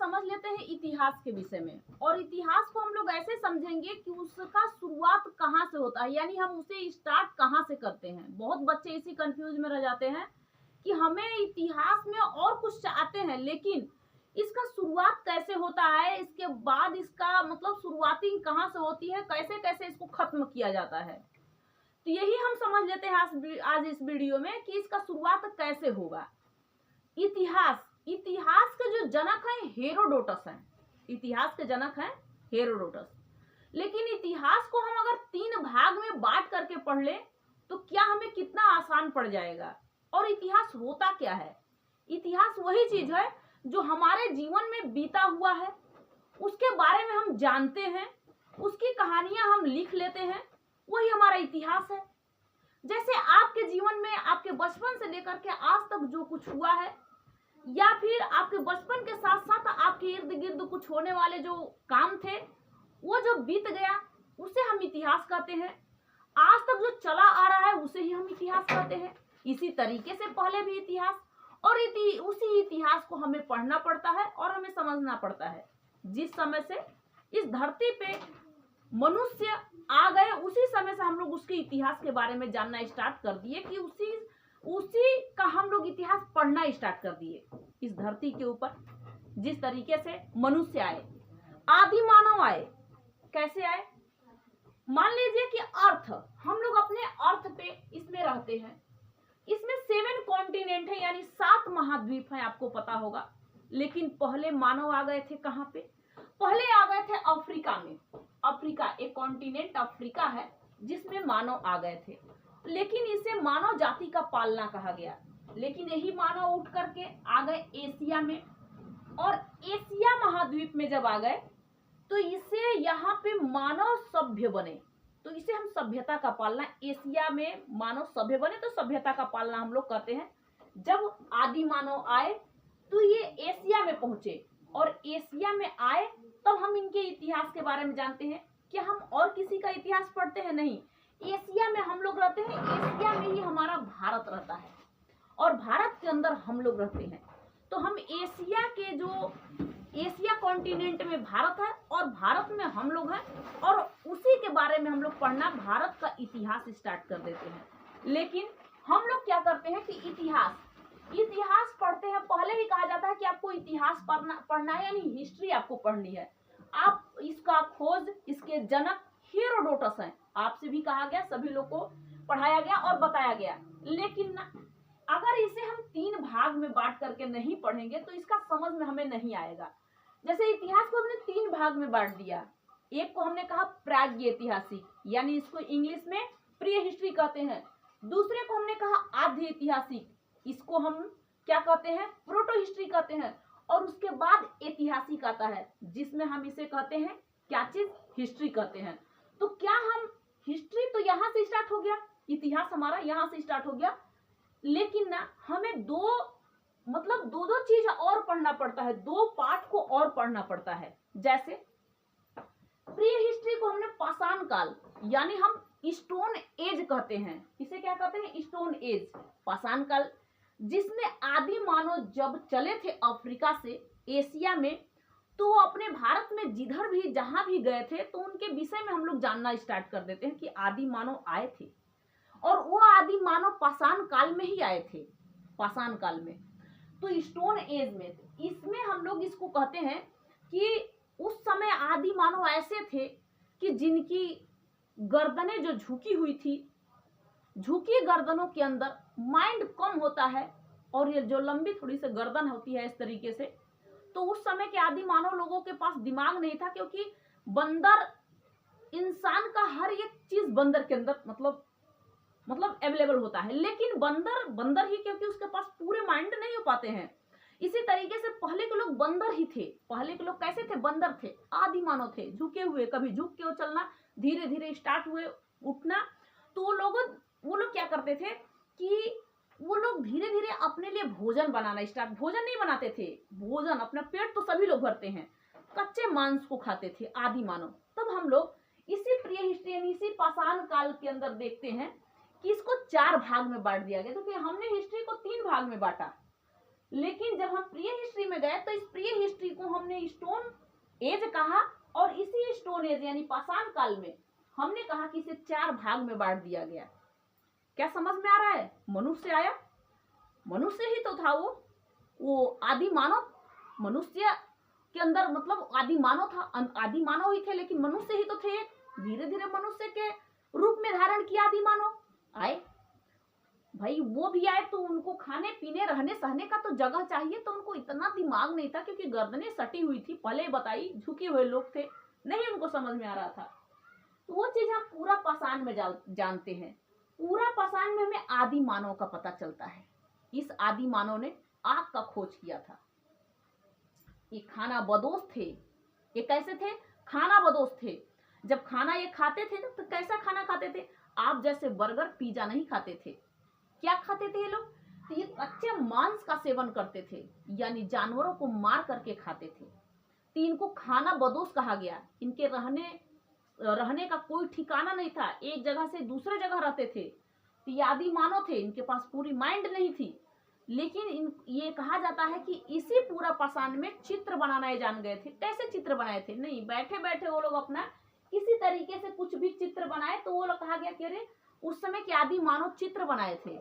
समझ लेते हैं इतिहास के विषय में। और इतिहास को हम लोग ऐसे समझेंगे कि उसका शुरुआत कहाँ से होता है, यानी हम उसे स्टार्ट कहाँ से करते हैं। बहुत बच्चे इसी कंफ्यूज में रह जाते हैं कि हमें इतिहास में और कुछ चाहते हैं, लेकिन इसका शुरुआत कैसे होता है, इसके बाद इसका मतलब शुरुआती कहाँ से होती है, कैसे कैसे इसको खत्म किया जाता है। तो यही हम समझ लेते हैं आज इस वीडियो में कि इसका शुरुआत कैसे होगा। इतिहास के जो जनक हैं हेरोडोटस हैं। इतिहास के जनक हैं हेरोडोटस। लेकिन इतिहास को हम अगर 3 भाग में बांट करके पढ़ ले तो क्या हमें कितना आसान पड़ जाएगा। और इतिहास होता क्या है? इतिहास वही चीज है जो हमारे जीवन में बीता हुआ है, उसके बारे में हम जानते हैं, उसकी कहानियां हम लिख लेते हैं, वही हमारा इतिहास है। जैसे आपके जीवन में आपके बचपन से लेकर के आज तक जो कुछ हुआ है, या फिर आपके बचपन के साथ साथ आपके इर्द गिर्द कुछ होने वाले जो काम थे, वो जो बीत गया, उसे हम इतिहास कहते हैं। आज तक जो चला आ रहा है उसे ही हम इतिहास कहते हैं। इसी तरीके से पहले भी इतिहास, और उसी इतिहास को हमें पढ़ना पड़ता है और हमें समझना पड़ता है। जिस समय से इस धरती पे मनुष्य आ गए, उसी समय से हम लोग उसके इतिहास के बारे में जानना स्टार्ट कर दिए कि उसी का हम लोग इतिहास पढ़ना स्टार्ट कर दिए। इस धरती के ऊपर जिस तरीके से मनुष्य आए, आदि मानव आए, कैसे आए? मान लीजिए कि अर्थ, हम लोग अपने अर्थ पे इसमें रहते हैं। इसमें 7 कॉन्टिनेंट है, यानी 7 महाद्वीप हैं, आपको पता होगा। लेकिन पहले मानव आ गए थे कहाँ पे? पहले आ गए थे अफ्रीका में। अफ्रीका एक कॉन्टिनेंट अफ्रीका है जिसमें मानव आ गए थे। लेकिन इसे मानव जाति का पालना कहा गया। लेकिन यही मानव उठ करके आ गए एशिया में, और एशिया महाद्वीप में जब आ गए तो इसे यहाँ पे मानव सभ्य बने, तो इसे हम सभ्यता का पालना, एशिया में मानव सभ्य बने तो सभ्यता का पालना हम लोग कहते हैं। जब आदि मानव आए तो ये एशिया में पहुंचे, और एशिया में आए तब हम इनके इतिहास के बारे में जानते हैं। क्या हम और किसी का इतिहास पढ़ते हैं? नहीं, एशिया में हम लोग रहते हैं। एशिया में ही हमारा भारत रहता है, और भारत के अंदर हम लोग रहते हैं। तो हम एशिया के जो एशिया कॉन्टिनेंट में भारत है, और भारत में हम लोग हैं, और उसी के बारे में हम लोग पढ़ना, भारत का इतिहास स्टार्ट कर देते हैं। लेकिन हम लोग क्या करते हैं कि इतिहास पढ़ते हैं। पहले ही कहा जाता है कि आपको इतिहास पढ़ना है, यानी हिस्ट्री आपको पढ़नी है। आप इसका खोज, इसके जनक हेरोडोटस हैं। आपसे भी कहा गया, सभी लोग को पढ़ाया गया और बताया गया। लेकिन अगर इसे हम 3 भाग में बांट करके नहीं पढ़ेंगे तो इसका समझ में हमें नहीं आएगा। जैसे इतिहास को हमने 3 भाग में बांट दिया। एक को हमने कहा प्रागैतिहासिक, यानी इसको इंग्लिश में प्री हिस्ट्री कहते हैं। दूसरे को हमने कहा आद्य ऐतिहासिक, इसको हम क्या कहते हैं? प्रोटो हिस्ट्री कहते हैं। और उसके बाद ऐतिहासिक आता है, जिसमें हम इसे कहते हैं क्या चीज? हिस्ट्री कहते हैं। तो क्या हम हिस्ट्री तो यहाँ से स्टार्ट हो गया, इतिहास हमारा यहाँ से स्टार्ट हो गया। लेकिन ना हमें दो चीज और पढ़ना पड़ता है, 2 पार्ट को और पढ़ना पड़ता है। जैसे प्री हिस्ट्री को हमने पाषाण काल, यानी हम स्टोन एज कहते हैं। इसे क्या कहते हैं? स्टोन एज, पाषाण काल, जिसमें आदि मानव जब चले थे अफ्रीका से एशिया में, तो वो अपने भारत में जिधर भी जहां भी गए थे तो उनके विषय में हम लोग जानना स्टार्ट कर देते हैं कि आदि मानव आए थे, और वो आदि मानव पाषाण काल में ही आए थे। पाषाण काल में तो स्टोन एज में, इसमें हम लोग इसको कहते हैं कि उस समय आदि मानव ऐसे थे कि जिनकी गर्दनें जो झुकी हुई थी, झुकी गर्दनों के अंदर माइंड कम होता है, और ये जो लंबी थोड़ी सी गर्दन होती है इस तरीके से, तो उस समय के आदि मानव लोगों के पास दिमाग नहीं था, क्योंकि बंदर, इंसान का हर एक चीज बंदर के अंदर मतलब अवेलेबल होता है, लेकिन बंदर ही, क्योंकि उसके पास पूरे माइंड नहीं हो पाते हैं। इसी तरीके से पहले के लोग बंदर ही थे। पहले के लोग कैसे थे? बंदर थे, आदि मानव थे, झुके हुए, कभी झुक के चलना, धीरे धीरे स्टार्ट हुए उठना। तो वो लोग क्या करते थे कि वो लोग धीरे धीरे अपने लिए भोजन बनाना स्टार्ट, भोजन नहीं बनाते थे, भोजन अपना पेट तो सभी लोग भरते हैं, कच्चे मांस को खाते थे आदि मानव। तब हम लोग इसी प्री हिस्ट्री, इसी पाषाण काल के अंदर देखते हैं कि इसको 4 भाग में बांट दिया गया। तो हमने हिस्ट्री को 3 भाग में बांटा। लेकिन जब हम प्री हिस्ट्री में गए तो इस प्री हिस्ट्री को हमने स्टोन एज कहा, और इसी स्टोन एज यानी पाषाण काल में हमने कहा कि इसे 4 भाग में बांट दिया गया। क्या समझ में आ रहा है? मनुष्य आया, मनुष्य ही तो था वो आदि मानव, मनुष्य के अंदर मतलब आदि मानव था, आदि मानव ही थे, लेकिन मनुष्य ही तो थे। धीरे धीरे मनुष्य के रूप में धारण किया आदि मानव आए। भाई वो भी आए तो उनको खाने पीने रहने सहने का तो जगह चाहिए, तो उनको इतना दिमाग नहीं था, क्योंकि गर्दनें सटी हुई थी, पहले बताई झुके हुए लोग थे, नहीं उनको समझ में आ रहा था। तो वो चीज हम पूरा पाषाण में जानते हैं। पूरा पाषाण में हमें आदि मानव का पता चलता है। इस आदि मानव ने आग का खोज किया था। ये खाना बदोश थे। ये कैसे थे? खाना बदोश थे। जब खाना ये खाते थे तो कैसा खाना खाते थे? आप जैसे बर्गर पिज्जा नहीं खाते थे। क्या खाते थे ये लोग? तो ये कच्चे मांस का सेवन करते थे, यानी जानवरों को मार करके खाते थे। तो इनको खाना बदोश कहा गया। इनके रहने का कोई ठिकाना नहीं था, एक जगह से दूसरे जगह रहते थे। तो ये आदि मानव थे, इनके पास पूरी माइंड नहीं थी। लेकिन ये कहा जाता है कि इसी पूरा पाषाण में चित्र बनाना जान गए थे। कैसे चित्र बनाए थे? नहीं, बैठे बैठे वो लोग अपना किसी तरीके से कुछ भी चित्र बनाए, तो वो लोग कहा गया कि अरे उस समय के आदि मानव चित्र बनाए थे।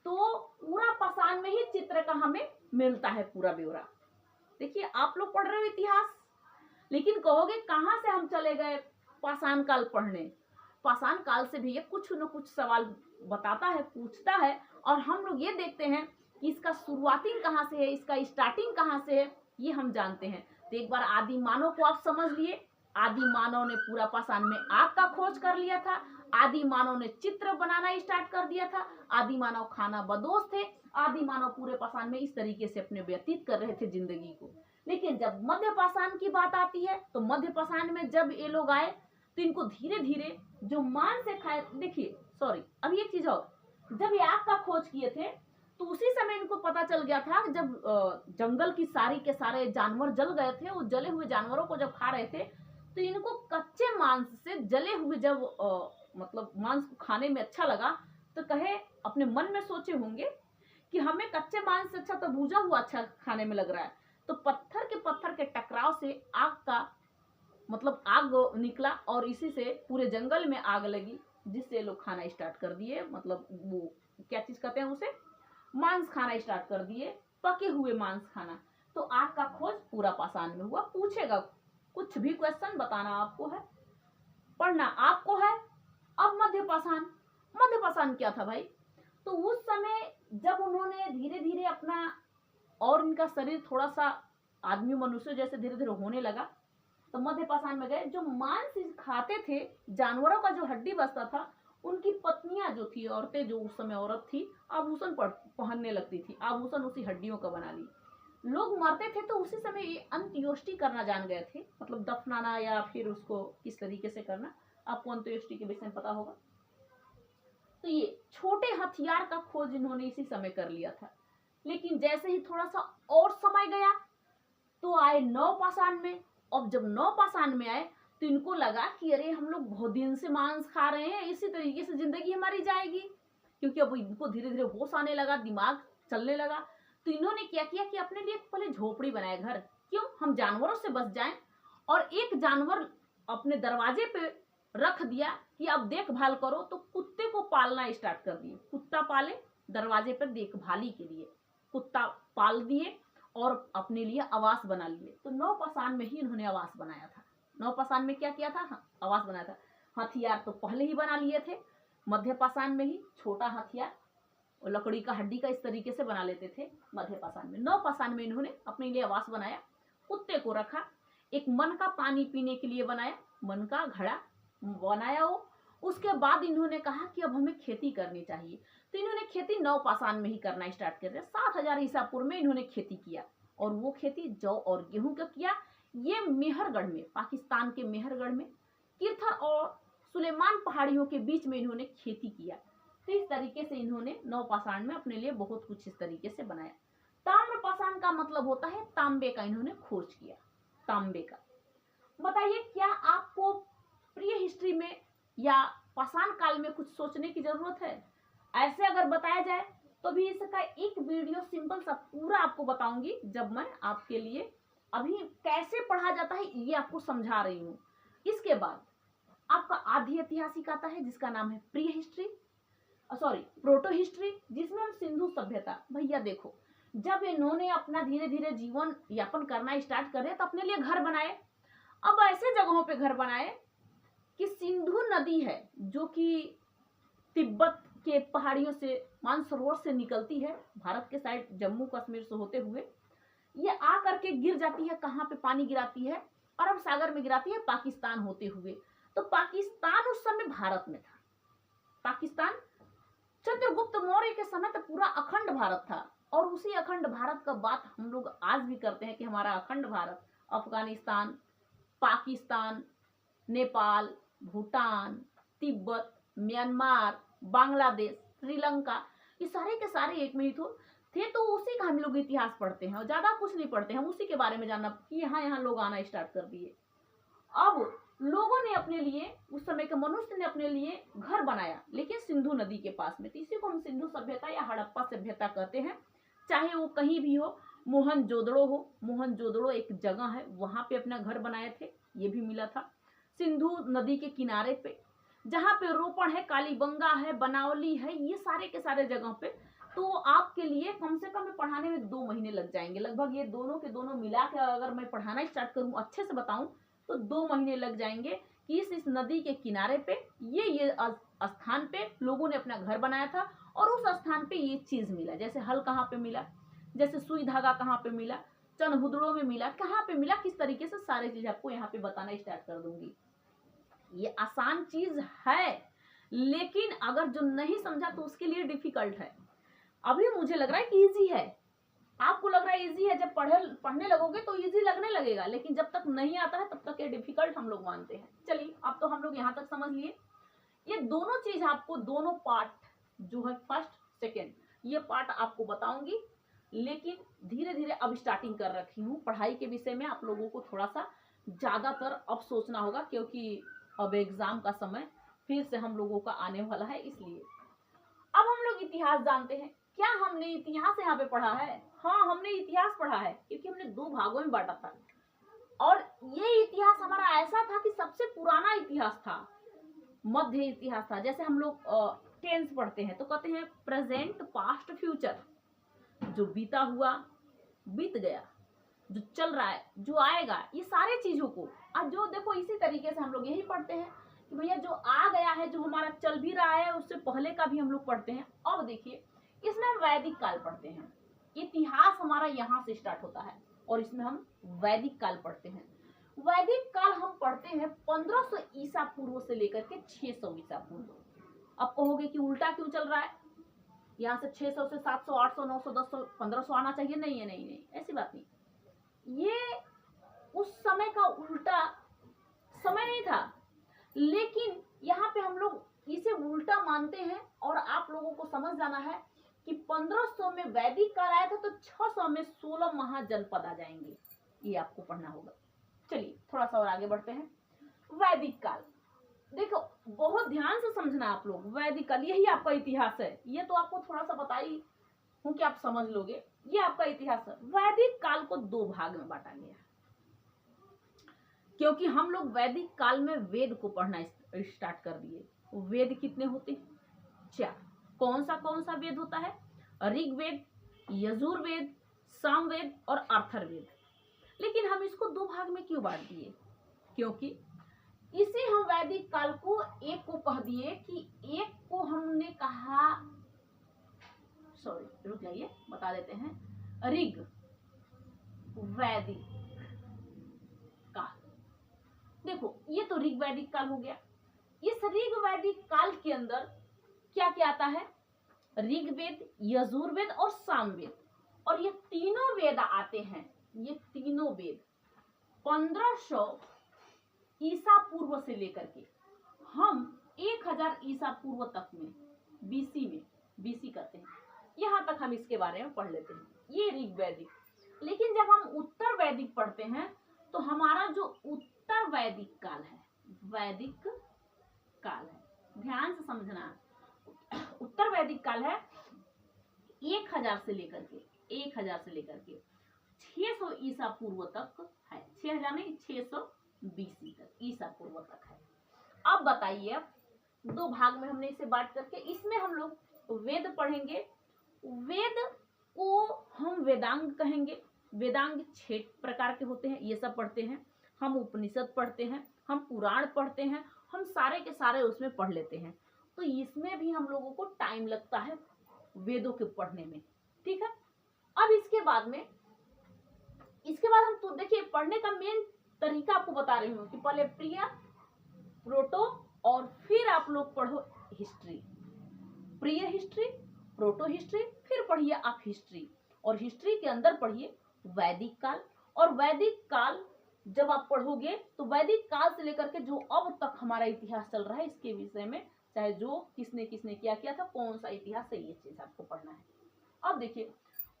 तो पूरा पाषाण में ही चित्र का हमें मिलता है पूरा ब्यौरा। देखिए आप लोग पढ़ रहे हो इतिहास, लेकिन कहोगे कहां से हम चले गए पाषाण काल पढ़ने। पाषाण काल से भी ये कुछ न कुछ सवाल बताता है, पूछता है, और हम लोग ये देखते हैं कि इसका शुरुआती कहाँ से है, इसका स्टार्टिंग कहाँ से है, ये हम जानते हैं। तो एक बार आदि मानव को आप समझ लिए। आदि मानव ने पूरा पाषाण में आग का खोज कर लिया था। आदि मानव ने चित्र बनाना स्टार्ट कर दिया था। आदि मानव खाना बदोश थे। आदि मानव पूरे पाषाण में इस तरीके से अपने व्यतीत कर रहे थे जिंदगी को। लेकिन जब मध्य पाषाण की बात आती है, तो मध्य पाषाण में जब ये लोग आए तो इनको धीरे धीरे जो मांस से खाए, देखिए सॉरी अभी एक चीज और, जब ये आग का खोज किए थे तो उसी समय इनको पता चल गया था, जब जंगल की सारी के सारे जानवर जल गए थे, वो जले हुए जानवरों को जब खा रहे थे, तो इनको कच्चे मांस से जले हुए जब मतलब मांस को खाने में अच्छा लगा, तो कहे अपने मन में सोचे होंगे कि हमें कच्चे मांस से अच्छा तो भूजा हुआ अच्छा खाने में लग रहा है। तो पत्थर के टकराव से आग का मतलब आग निकला, और इसी से पूरे जंगल में आग लगी, जिससे लोग खाना स्टार्ट कर दिए। मतलब वो क्या चीज कहते हैं उसे, मांस खाना स्टार्ट कर दिए, पके हुए मांस खाना। तो आग का खोज पूरा पाषाण में हुआ। पूछेगा कुछ भी क्वेश्चन, बताना आपको है, पढ़ना आपको है। अब मध्य पाषाण क्या था भाई? तो उस समय जब उन्होंने धीरे धीरे अपना, और इनका शरीर थोड़ा सा आदमी मनुष्य जैसे धीरे धीरे होने लगा, तो मध्य पाषाण में गए। जो मांस खाते थे, जानवरों का जो हड्डी बचता था, उनकी पत्नियां जो थी, औरतें जो उस समय औरत थी, आभूषण पहनने लगती थी। आभूषण उसी हड्डियों का बना ली। लोग मरते थे तो उसी समय ये अंत्येष्टि करना जान गए थे, मतलब दफनाना या फिर उसको किस तरीके से करना। आपको अंत्येष्टि के विषय में पता होगा। तो ये छोटे हथियार का खोज इन्होंने इसी समय कर लिया था। लेकिन जैसे ही थोड़ा सा और समय गया तो आए नव पाषाण में। अब जब नव पाषाण में आए तो इनको लगा कि अरे हम लोग बहुत दिन से मांस खा रहे हैं, इसी तरीके से जिंदगी हमारी जाएगी। क्योंकि अब इनको धीरे धीरे होश आने लगा, दिमाग चलने लगा। तो इन्होंने क्या किया कि अपने लिए पहले झोपड़ी बनाए, घर। क्यों? हम जानवरों से बच जाएं। और एक जानवर अपने दरवाजे पे रख दिया कि अब देखभाल करो, तो कुत्ते को पालना स्टार्ट कर दिए। कुत्ता पाले दरवाजे पर देखभाली के लिए, कुत्ता पाल दिए और अपने लिए आवास बना लिए। तो नव पाषाण में ही इन्होंने आवास बनाया था। नव पाषाण में क्या किया था? आवास बनाया था। हथियार तो पहले ही बना लिए थे, मध्य पाषाण में ही छोटा हथियार और लकड़ी का हड्डी का इस तरीके से बना लेते थे मध्य पाषाण में। नव पाषाण में इन्होंने अपने लिए आवास बनाया, कुत्ते को रखा, एक मन का पानी पीने के लिए बनाया, मन का घड़ा बनाया वो। उसके बाद इन्होंने कहा कि अब हमें खेती करनी चाहिए। तो इन्होंने खेती नव पाषाण में ही करना स्टार्ट कर दिया। 7000 ईसा पूर्व में इन्होंने खेती किया, और वो खेती जौ और गेहूं का किया। ये मेहरगढ़ में, पाकिस्तान के मेहरगढ़ में किरथर और सुलेमान पहाड़ियों के बीच में इन्होंने खेती किया। तो इस तरीके से इन्होंने नव पाषाण में अपने लिए बहुत कुछ इस तरीके से बनाया। ताम्र पाषाण का मतलब होता है तांबे का, इन्होंने खोज किया तांबे का। बताइए क्या आपको प्री हिस्ट्री में या पाषाण काल में कुछ सोचने की जरूरत है? ऐसे अगर बताया जाए तो भी इसका एक वीडियो सिंपल सा पूरा आपको बताऊंगी, जब मैं आपके लिए अभी कैसे पढ़ा जाता है ये आपको समझा रही हूँ। इसके बाद आपका आधी ऐतिहासिक आता है जिसका नाम है pre history, sorry proto history, जिसमें हम सिंधु सभ्यता। भैया देखो, जब इन्होंने अपना धीरे धीरे जीवन यापन करना स्टार्ट करे तो अपने लिए घर बनाए। अब ऐसे जगहों पे घर बनाए कि सिंधु नदी है जो कि तिब्बत के पहाड़ियों से, मानसरोवर से निकलती है, भारत के साइड जम्मू कश्मीर से होते हुए ये आ करके गिर जाती है। कहाँ पे पानी गिराती है? अरब सागर में गिराती है, पाकिस्तान होते हुए। तो पाकिस्तान उस समय भारत में था। पाकिस्तान चंद्रगुप्त मौर्य के समय तो पूरा अखंड भारत था, और उसी अखंड भारत का बात हम लोग आज भी करते हैं कि हमारा अखंड भारत अफगानिस्तान, पाकिस्तान, नेपाल, भूटान, तिब्बत, म्यांमार, बांग्लादेश, श्रीलंका, ये सारे के सारे एक में ही थे। तो उसी का हम लोग इतिहास पढ़ते हैं और ज्यादा कुछ नहीं पढ़ते हैं, उसी के बारे में जानना कि यहाँ लोग आना स्टार्ट कर दिए। अब लोगों ने अपने लिए, उस समय के मनुष्य ने अपने लिए घर बनाया, लेकिन सिंधु नदी के पास में। तो इसी को हम सिंधु सभ्यता या हड़प्पा सभ्यता कहते हैं। चाहे वो कहीं भी हो, मोहनजोदड़ो हो, मोहनजोदड़ो एक जगह है, वहां पे अपना घर बनाए थे, ये भी मिला था। सिंधु नदी के किनारे पे जहाँ पे रोपण है, कालीबंगा है, बनावली है, ये सारे के सारे जगह पे। तो आपके लिए कम से कम पढ़ाने में 2 महीने लग जाएंगे लगभग। ये दोनों के दोनों मिला के अगर मैं पढ़ाना स्टार्ट करूँ, अच्छे से बताऊं, तो 2 महीने लग जाएंगे कि इस नदी के किनारे पे ये स्थान पे लोगों ने अपना घर बनाया था, और उस स्थान पे ये चीज मिला। जैसे हल कहाँ पे मिला, जैसे सुई धागा कहाँ पे मिला, चनहुदड़ों में मिला, कहाँ पे मिला, किस तरीके से सारी चीज आपको यहाँ पे बताना स्टार्ट कर दूंगी। ये आसान चीज है, लेकिन अगर जो नहीं समझा तो उसके लिए डिफिकल्ट है। अभी मुझे लग रहा है कि इजी है, आपको लग रहा है इजी है, जब पढ़ने लगोगे तो इजी लगने लगेगा, लेकिन जब तक नहीं आता है तब तक ये डिफिकल्ट हम लोग मानते हैं। चलिए, अब तो हम लोग यहाँ तक समझ लिए। ये दोनों चीज आपको, दोनों पार्ट जो है फर्स्ट सेकेंड, ये पार्ट आपको बताऊंगी, लेकिन धीरे धीरे अब स्टार्टिंग कर रखी हूँ पढ़ाई के विषय में। आप लोगों को थोड़ा सा ज्यादातर अब सोचना होगा, क्योंकि अब एग्जाम का समय फिर से हम लोगों का आने वाला है। इसलिए अब हम लोग इतिहास जानते हैं। क्या हमने इतिहास यहाँ पे पढ़ा है? हाँ, हमने इतिहास पढ़ा है, क्योंकि हमने 2 भागों में बांटा था। और ये इतिहास हमारा ऐसा था कि सबसे पुराना इतिहास था, मध्य इतिहास था। जैसे हम लोग टेंस पढ़ते हैं तो कहते हैं प्रेजेंट, पास्ट, फ्यूचर। जो बीता हुआ, बीत गया, जो चल रहा है, जो आएगा, ये सारे चीजों को। अब जो देखो, इसी तरीके से हम लोग यही पढ़ते हैं कि भैया जो आ गया है, जो हमारा चल भी रहा है, उससे पहले का भी हम लोग पढ़ते हैं। अब देखिए, इसमें हम वैदिक काल पढ़ते हैं। इतिहास हमारा यहाँ से स्टार्ट होता है और इसमें हम वैदिक काल पढ़ते हैं। वैदिक काल हम पढ़ते हैं 1500 ईसा पूर्व से लेकर के 600 ईसा पूर्व। अब कहोगे कि उल्टा क्यों चल रहा है, यहाँ से 600 से 700, 800, 900, 1000, 1500 आना चाहिए? नहीं है, नहीं, ऐसी बात नहीं। ये उस समय का उल्टा समय नहीं था, लेकिन यहाँ पे हम लोग इसे उल्टा मानते हैं। और आप लोगों को समझ जाना है कि 1500 में वैदिक काल आया था, तो 600 में 16 महाजनपद आ जाएंगे। ये आपको पढ़ना होगा। चलिए थोड़ा सा और आगे बढ़ते हैं। वैदिक काल देखो, बहुत ध्यान से समझना आप लोग। वैदिक काल यही आपका इतिहास है। ये तो आपको थोड़ा सा बताई हूं कि आप समझ लोगे, ये आपका इतिहास है। वैदिक काल को 2 भाग में बांटा गया, क्योंकि हम लोग वैदिक काल में वेद को पढ़ना स्टार्ट कर दिए। वेद कितने होते हैं? 4। कौन सा वेद होता है? ऋग्वेद, यजुर्वेद, सामवेद और अथर्ववेद। लेकिन हम इसको 2 भाग में क्यों बांट दिए? क्योंकि इसे हम वैदिक काल को एक को कह दिए कि एक को हमने कहा, सॉरी रुक जाइए, बता देते हैं, ऋग वैदिक काल। देखो, ये तो ऋग वैदिक काल हो गया। इस ऋग वैदिक काल के अंदर क्या क्या आता है? ऋग्वेद, यजुर्वेद और सामवेद। और ये तीनों वेद आते हैं। ये तीनों वेद 1500 ईसा पूर्व से लेकर के हम 1000 ईसा पूर्व तक में, बीसी करते हैं, यहां तक हम इसके बारे में पढ़ लेते हैं। ये ऋग्वैदिक। लेकिन जब हम उत्तर वैदिक पढ़ते हैं तो हमारा जो उत्तर वैदिक काल है, वैदिक काल है, ध्यान से समझना, उत्तर वैदिक काल है, 1000 से लेकर के 600 ईसा पूर्व तक है। 6000 नहीं, 620 तक ईसा पूर्व तक है। अब बताइए, अब दो भाग में हमने इसे बांट करके, इसमें हम लोग वेद पढ़ेंगे। वेद को हम वेदांग कहेंगे। वेदांग 6 प्रकार के होते हैं, ये सब पढ़ते हैं। हम उपनिषद पढ़ते हैं, हम पुराण पढ़ते हैं, हम सारे के सारे उसमें पढ़ लेते हैं। तो इसमें भी हम लोगों को टाइम लगता है वेदों के पढ़ने में, ठीक है। अब इसके बाद हम तो देखिए पढ़ने का मेन तरीका आपको बता रही हूँ कि पहले प्रिय, प्रोटो और फिर आप लोग पढ़ो हिस्ट्री। प्रिय हिस्ट्री, प्रोटो हिस्ट्री, फिर पढ़िए आप हिस्ट्री, और हिस्ट्री के अंदर पढ़िए वैदिक काल। और वैदिक काल जब आप पढ़ोगे तो वैदिक काल से लेकर के जो अब तक हमारा इतिहास चल रहा है इसके विषय में, चाहे जो किसने किसने क्या किया था, कौन सा इतिहास है, ये चीज आपको पढ़ना है। अब देखिए,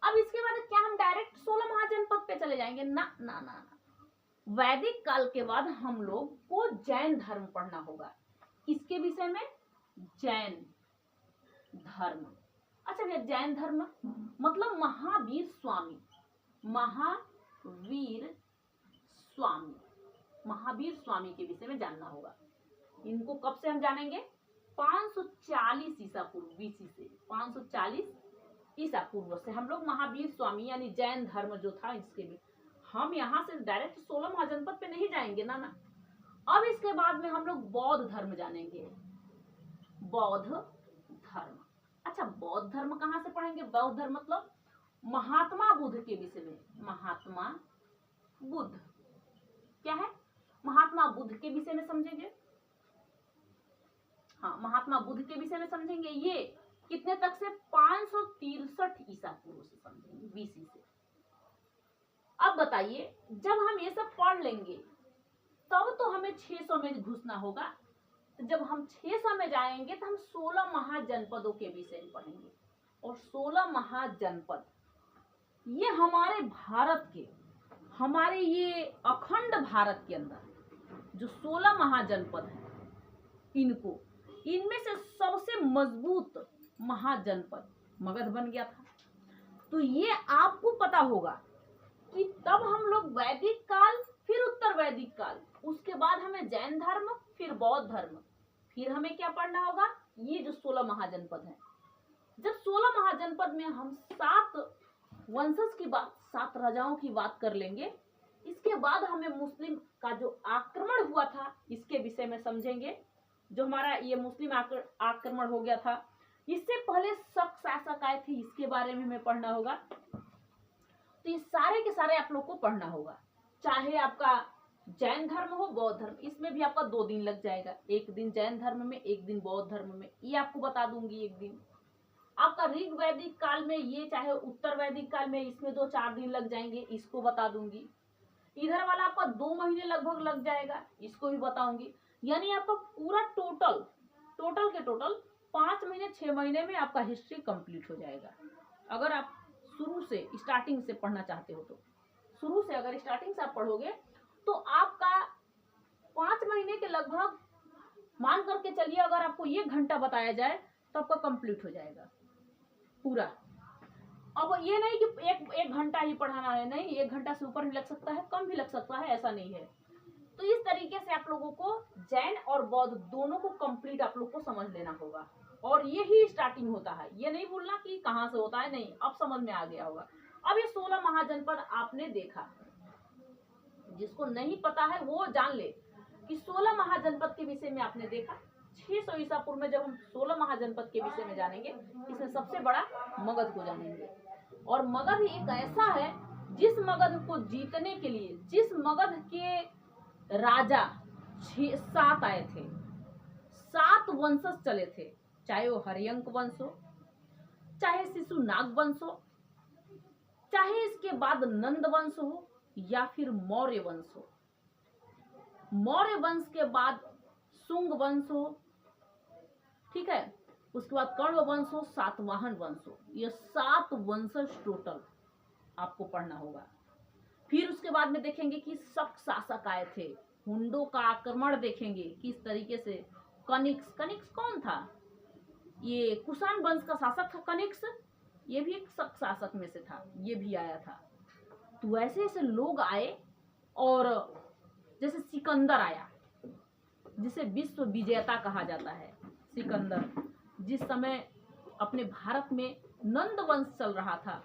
अब इसके बाद क्या हम डायरेक्ट 16 महाजनपद पे चले जाएंगे? ना ना ना ना, वैदिक काल के बाद हम लोग को जैन धर्म पढ़ना होगा। किसके विषय में? जैन धर्म। अच्छा भैया, जैन धर्म मतलब महावीर स्वामी, महावीर स्वामी, महावीर स्वामी के विषय में जानना होगा। इनको कब से हम जानेंगे? 540 ईसा पूर्व, बीसी से 540 ईसा पूर्व से हम लोग महावीर स्वामी यानी जैन धर्म जो था इसके भी, हम यहाँ से डायरेक्ट 16 महाजनपद पे नहीं जाएंगे ना ना। अब इसके बाद में हम लोग बौद्ध धर्म जानेंगे, बौद्ध धर्म। अच्छा, बौद्ध धर्म कहाँ से पढ़ेंगे? बौद्ध धर्म मतलब महात्मा बुद्ध के विषय में। महात्मा बुद्ध क्या है? महात्मा बुद्ध के विषय में समझेंगे। हाँ, महात्मा बुद्ध के विषय में समझेंगे। ये कितने तक से? 563 ईसा पूर्व से समझेंगे, बीसी से। अब बताइए, जब हम ये सब पढ़ लेंगे तब तो हमें 600 में घुसना होगा। तो जब हम 600 में जाएंगे तो हम 16 महाजनपदों के विषय में पढ़ेंगे। और 16 महाजनपद ये हमारे भारत के, हमारे ये अखंड भारत के अंदर जो 16 महाजनपद हैं, इनको, इनमें से सबसे मजबूत महाजनपद मगध बन गया था। तो ये आपको पता होगा कि तब हम लोग वैदिक काल, फिर उत्तर वैदिक काल, उसके बाद हमें जैन धर्म, फिर बौद्ध धर्म, फिर हमें क्या पढ़ना होगा? ये जो 16 महाजनपद हैं। जब 16 महाजनपद में हम 7 वंशज की बात, 7 राजाओं की बात कर लेंगे, इसके बाद हमें मुस्लिम का जो आक्रमण हुआ था इसके विषय में समझेंगे। जो हमारा ये मुस्लिम आक्रमण हो गया था, इससे पहले शक शासक आए थे, इसके बारे में हमें पढ़ना होगा। तो ये सारे के सारे आप लोग को पढ़ना होगा, चाहे आपका जैन धर्म हो, बौद्ध धर्म, इसमें भी आपका 2 दिन लग जाएगा। एक दिन जैन धर्म में, एक दिन बौद्ध धर्म में, ये आपको बता दूंगी। एक दिन आपका ऋग वैदिक काल में, ये चाहे उत्तर वैदिक काल में, इसमें 2-4 दिन लग जाएंगे, इसको बता दूंगी। इधर वाला आपका 2 महीने लगभग लग जाएगा, इसको भी बताऊंगी। यानी आपका पूरा टोटल के टोटल 5 महीने 6 महीने में आपका हिस्ट्री कंप्लीट हो जाएगा। अगर आप शुरू से स्टार्टिंग से पढ़ना चाहते हो तो शुरू से, अगर स्टार्टिंग से आप पढ़ोगे तो आपका 5 महीने के लगभग मान करके चलिए, अगर आपको 1 घंटा बताया जाए तो आपका कंप्लीट हो जाएगा पूरा। अब ये नहीं कि एक घंटा ही पढ़ाना है, नहीं, 1 घंटा से ऊपर भी लग सकता है, कम भी लग सकता है, ऐसा नहीं है। तो इस तरीके से आप लोगों को जैन और बौद्ध दोनों को कंप्लीट आप लोग को समझ लेना होगा। और ये ही स्टार्टिंग होता है, ये नहीं भूलना कि कहाँ से होता है, नहीं, अब समझ में आ गया होगा। अब ये 16 महाजनपद आपने देखा, जिसको नहीं पता है वो जान ले कि 16 महाजनपद के विषय में आपने देखा। 600 ईसा पूर्व में जब हम 16 महाजनपद के विषय में जानेंगे, इसमें सबसे बड़ा मगध को जानेंगे। और मगध एक ऐसा है जिस मगध को जीतने के लिए, जिस मगध के राजा 7 आए थे, 7 वंशज चले थे, चाहे वो हरियंक वंश हो, चाहे शिशुनाग वंश हो, चाहे इसके बाद नंद वंश हो, या फिर मौर्य वंश हो। मौर्य वंश के बाद शुंग वंश हो, ठीक है, उसके बाद कर्ण वंश हो, सातवाहन वंश हो। ये 7 वंशज टोटल आपको पढ़ना होगा। फिर उसके बाद में देखेंगे कि शक शासक आए थे, हुंडों का आक्रमण देखेंगे किस तरीके से। कनिक्स कौन था? ये कुषाण वंश का शासक था कनिक्स। ये भी एक शक शासक में से था, ये भी आया था। तो ऐसे ऐसे लोग आए, और जैसे सिकंदर आया, जिसे विश्व विजेता कहा जाता है। सिकंदर जिस समय अपने भारत में नंद वंश चल रहा था,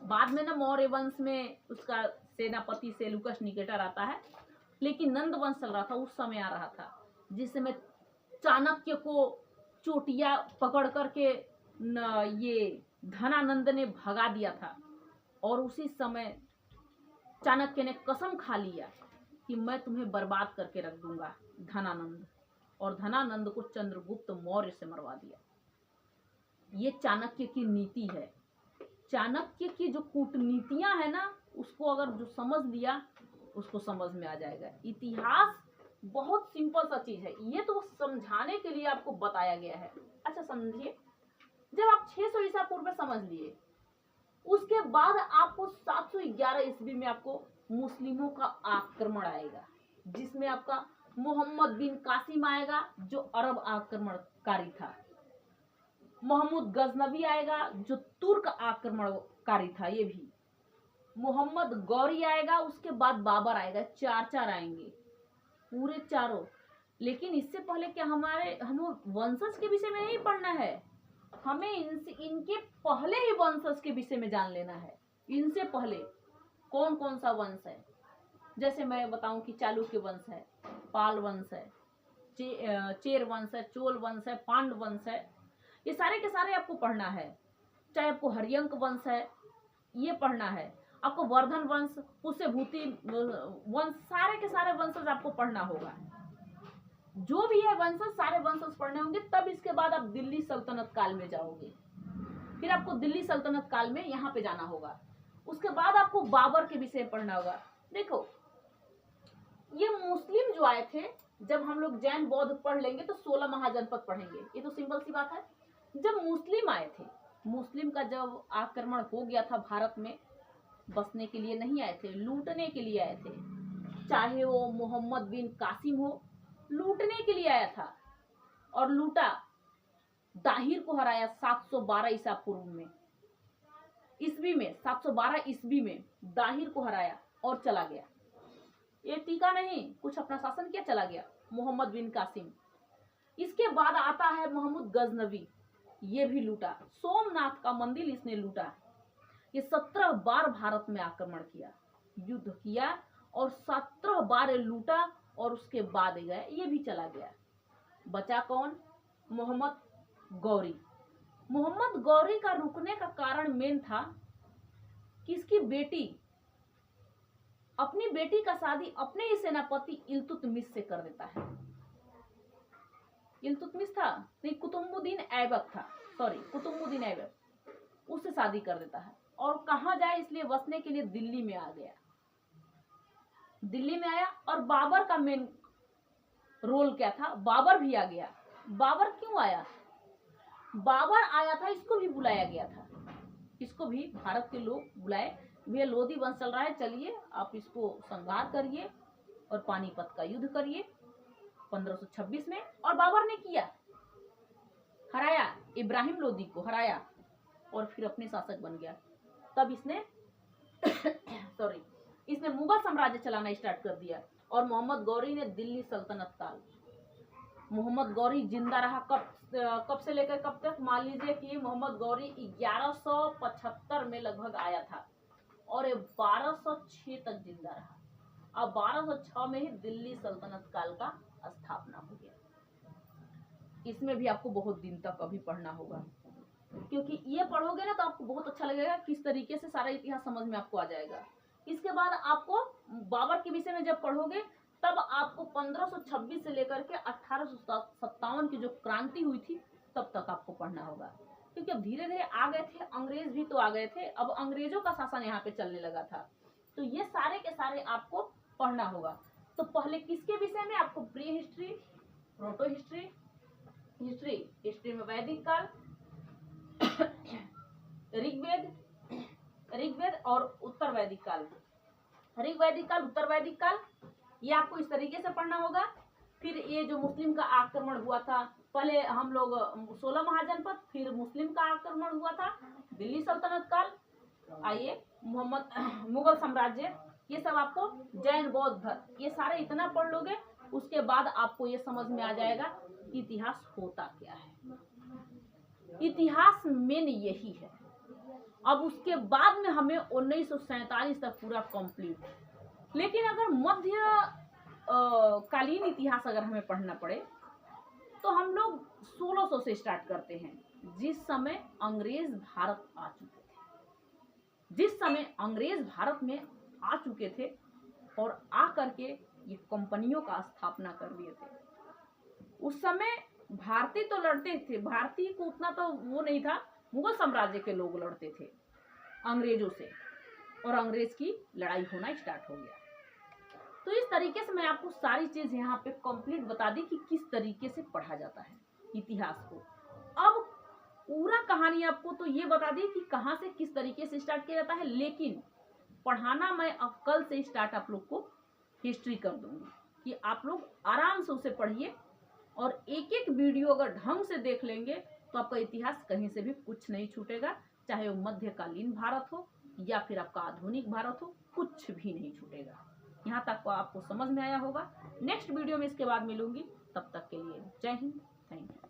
बाद में ना मौर्य वंश में उसका सेनापति सेलुकस निकेटर आता है, लेकिन नंद वंश चल रहा था, उस समय आ रहा था, जिस समय चाणक्य को चोटिया पकड़ करके ये धनानंद ने भगा दिया था। और उसी समय चाणक्य ने कसम खा लिया कि मैं तुम्हें बर्बाद करके रख दूंगा, धनानंद। और धनानंद को चंद्रगुप्त मौर्य से मरवा दिया। ये चाणक्य की नीति है। चाणक्य की जो कूटनीतियां है ना, उसको अगर जो समझ लिया उसको समझ में आ जाएगा। इतिहास बहुत सिंपल सा चीज है, ये तो समझाने के लिए आपको बताया गया है। अच्छा समझिए, जब आप 600 ईसा पूर्व में समझ लिए, उसके बाद आपको 711 ईस्वी में आपको मुस्लिमों का आक्रमण आएगा, जिसमें आपका मोहम्मद बिन कासिम आएगा, जो अरब आक्रमणकारी था। महमूद गजनवी आएगा, जो तुर्क आक्रमणकारी था। ये भी मोहम्मद गौरी आएगा, उसके बाद बाबर आएगा। चार आएंगे पूरे चारों। लेकिन इससे पहले क्या हम वंशज के विषय में नहीं पढ़ना है, हमें इनके पहले ही वंशज के विषय में जान लेना है। इनसे पहले कौन कौन सा वंश है, जैसे मैं बताऊं कि चालुक्य वंश है, पाल वंश है, चेर वंश है, चोल वंश है, पांड्य वंश है। ये सारे के सारे आपको पढ़ना है। चाहे आपको हरियंक वंश है, ये पढ़ना है। आपको वर्धन वंश, पुष्यभूति वंश, सारे के सारे वंशज आपको पढ़ना होगा। जो भी है वंशज, सारे वंशज पढ़ने होंगे। तब इसके बाद आप दिल्ली सल्तनत काल में जाओगे। फिर आपको दिल्ली सल्तनत काल में यहाँ पे जाना होगा। उसके बाद आपको बाबर के विषय पढ़ना होगा। देखो, ये मुस्लिम जो आए थे, जब हम लोग जैन बौद्ध पढ़ लेंगे तो 16 महाजनपद पढ़ेंगे, ये तो सिंपल सी बात है। जब मुस्लिम आए थे, मुस्लिम का जब आक्रमण हो गया था भारत में, बसने के लिए नहीं आए थे, लूटने के लिए आए थे। चाहे वो मोहम्मद बिन कासिम हो, लूटने के लिए आया था और लूटा। दाहिर को हराया 712 ईसा पूर्व में, ईस्वी में, 712 ईस्वी में दाहिर को हराया और चला गया। ये टीका नहीं, कुछ अपना शासन किया, चला गया मोहम्मद बिन कासिम। इसके बाद आता है महमूद गजनवी, ये भी लूटा। सोमनाथ का मंदिर इसने लूटा। ये 17 बार भारत में आक्रमण किया, युद्ध किया और 17 बार लूटा और उसके बाद गया, ये भी चला गया। बचा कौन? मोहम्मद गौरी। मोहम्मद गौरी का रुकने का कारण मेन था कि इसकी बेटी, अपनी बेटी का शादी अपने ही सेनापति इल्तुतमिश से कर देता है। इल्तुतमिश था नहीं, कुतुबुद्दीन ऐबक था, सॉरी कुतुबुद्दीन ऐबक, उससे शादी कर देता है। और कहाँ जाए, इसलिए बसने के लिए दिल्ली में आ गया। दिल्ली में आया और बाबर का मेन रोल क्या था, बाबर भी आ गया। बाबर क्यों आया? बाबर आया था, इसको भी बुलाया गया था, इसको भी भारत के लोग बुलाए, वे लोधी वंश चल रहा है, चलिए आप इसको संहार करिए और पानीपत का युद्ध करिए 1526 में। और बाबर ने किया, हराया, इब्राहिम लोधी को हराया और फिर अपने शासक बन गया। तब इसने सॉरी इसने मुगल साम्राज्य चलाना स्टार्ट कर दिया। और मोहम्मद गौरी ने दिल्ली सल्तनत काल, मोहम्मद गौरी जिंदा रहा कब से लेकर कब तक? मान लीजिए कि मोहम्मद गौरी 1175 में लगभग आया था और 1206 तक जिंदा रहा। अब 1206 में ही दिल्ली सल्तनत काल का स्थापना हो गया। इसमें भी आपको बहुत दिन तक अभी पढ़ना होगा, क्योंकि ये पढ़ोगे ना तो आपको बहुत अच्छा लगेगा, किस तरीके से सारा इतिहास समझ में आपको आ जाएगा। इसके बाद आपको बाबर के विषय में जब पढ़ोगे, तब आपको 1526 से लेकर के 1857 की जो क्रांति हुई थी तब तक आपको पढ़ना होगा, क्योंकि अब धीरे धीरे आ गए थे, अंग्रेज भी तो आ गए थे, अब अंग्रेजों का शासन यहाँ पे चलने लगा था। तो ये सारे के सारे आपको पढ़ना होगा। तो पहले किसके विषय में? आपको pre history, proto history, history में वैदिक काल, ऋग्वेद और उत्तर वैदिक काल, ऋग्वैदिक काल, उत्तर वैदिक काल, ये आपको इस तरीके से पढ़ना होगा। फिर ये जो मुस्लिम का आक्रमण हुआ था पहले हम लोग 16 महाजनपद, फिर मुस्लिम का आक्रमण हुआ था, दिल्ली सल्तनत काल, आइए मुगल साम्राज्य, ये सब आपको जैन बौद्ध धर्म, ये सारे इतना पढ़ लोगे, उसके बाद आपको ये समझ में आ जाएगा कि इतिहास होता क्या है। इतिहास मेन यही है। अब उसके बाद में हमें 1947 तक पूरा कंप्लीट। लेकिन अगर मध्य कालीन इतिहास अगर हमें पढ़ना पड़े तो हम लोग 1600 से स्टार्ट करते हैं, जिस समय अंग्रेज भारत आ चुके थे। जिस समय अंग्रेज भारत में आ चुके थे और आ करके ये कंपनियों का स्थापना कर दिए थे। उस समय भारतीय तो लड़ते थे, भारतीय को उतना तो वो नहीं था, मुगल साम्राज्य के लोग लड़ते थे अंग्रेजों से, और अंग्रेज की लड़ाई होना स्टार्ट हो गया। तो इस तरीके से मैं आपको सारी चीज यहाँ पे कंप्लीट बता दी कि किस तरीके से पढ़ा जाता है इतिहास को। अब पूरा कहानी आपको तो ये बता दी कि कहाँ से किस तरीके से स्टार्ट किया जाता है, लेकिन पढ़ाना मैं अब कल से स्टार्ट आप लोग को हिस्ट्री कर दूंगी कि आप लोग आराम से उसे पढ़िए, और एक एक वीडियो अगर ढंग से देख लेंगे तो आपका इतिहास कहीं से भी कुछ नहीं छूटेगा, चाहे वो मध्यकालीन भारत हो या फिर आपका आधुनिक भारत हो, कुछ भी नहीं छूटेगा। यहाँ तक आपको समझ में आया होगा। नेक्स्ट वीडियो में इसके बाद मिलूंगी, तब तक के लिए जय हिंद, थैंक यू।